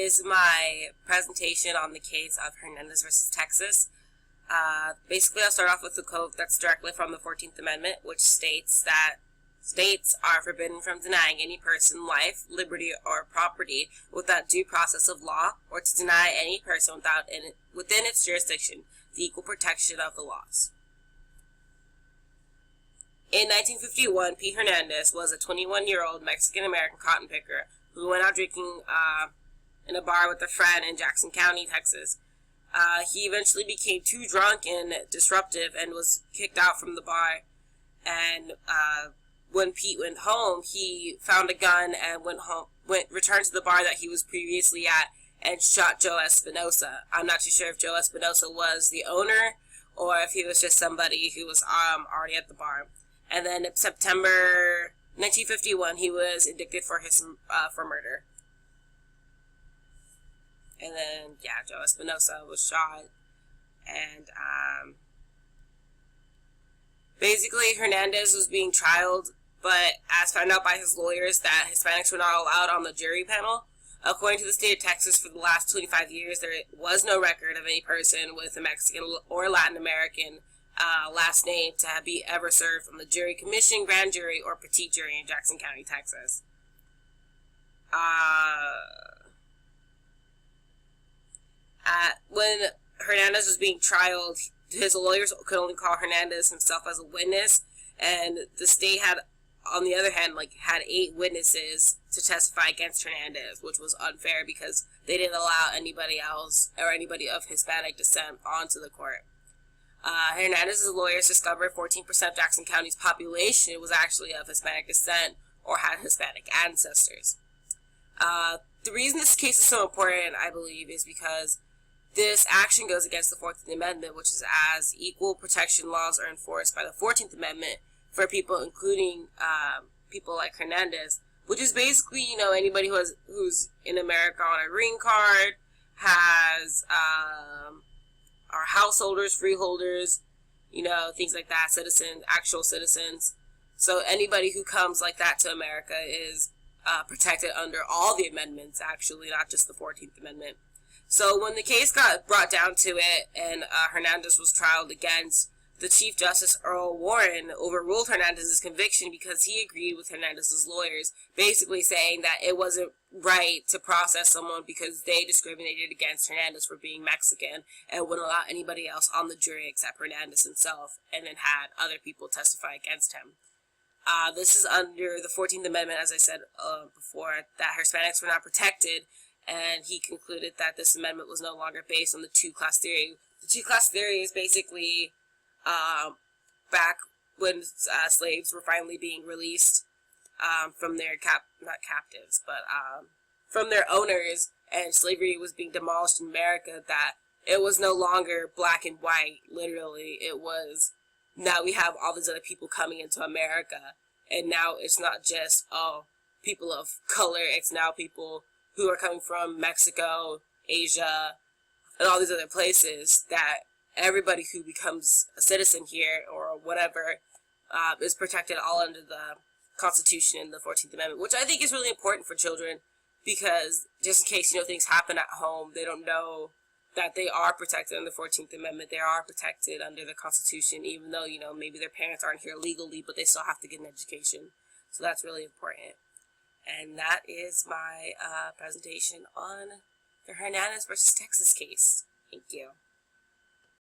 is my presentation on the case of Hernandez versus Texas. Basically, I'll start off with the quote that's directly from the 14th Amendment, which states that states are forbidden from denying any person life, liberty, or property without due process of law, or to deny any person within its jurisdiction the equal protection of the laws. In 1951, P. Hernandez was a 21-year-old Mexican-American cotton picker who went out drinking in a bar with a friend in Jackson County, Texas. He eventually became too drunk and disruptive and was kicked out from the bar. And when Pete went home, he found a gun and returned to the bar that he was previously at and shot Joe Espinosa. I'm not too sure if Joe Espinosa was the owner or if he was just somebody who was already at the bar. And then in September 1951, he was indicted for murder. And then, Joe Espinosa was shot. And basically, Hernandez was being trialed, but as found out by his lawyers that Hispanics were not allowed on the jury panel. According to the state of Texas, for the last 25 years, there was no record of any person with a Mexican or Latin American last name to be ever served on the jury commission, grand jury, or petite jury in Jackson County, Texas. When Hernandez was being trialed, his lawyers could only call Hernandez himself as a witness, and the state had, on the other hand, had 8 witnesses to testify against Hernandez, which was unfair because they didn't allow anybody else or anybody of Hispanic descent onto the court. Hernandez's lawyers discovered 14% of Jackson County's population was actually of Hispanic descent or had Hispanic ancestors. The reason this case is so important, I believe, is because this action goes against the 14th Amendment, which is as equal protection laws are enforced by the 14th Amendment for people, including people like Hernandez, which is basically, anybody who's in America on a green card, has are householders, freeholders, things like that, citizens, actual citizens. So anybody who comes like that to America is protected under all the amendments, actually, not just the 14th Amendment. So when the case got brought down to it and Hernandez was trialed against, the Chief Justice Earl Warren overruled Hernandez's conviction because he agreed with Hernandez's lawyers, basically saying that it wasn't right to process someone because they discriminated against Hernandez for being Mexican and wouldn't allow anybody else on the jury except Hernandez himself, and then had other people testify against him. This is under the 14th Amendment, as I said before, that Hispanics were not protected, and he concluded that this amendment was no longer based on the two-class theory. The two-class theory is basically back when slaves were finally being released from their from their owners, and slavery was being demolished in America, that it was no longer black and white. Literally, it was, now we have all these other people coming into America, and now it's not just people of color, it's now people who are coming from Mexico, Asia, and all these other places, that everybody who becomes a citizen here or whatever is protected all under the Constitution and the 14th Amendment, which I think is really important for children because just in case, things happen at home, they don't know that they are protected under the 14th Amendment. They are protected under the Constitution, even though, maybe their parents aren't here legally, but they still have to get an education. So that's really important. And that is my presentation on the Hernandez versus Texas case. Thank you.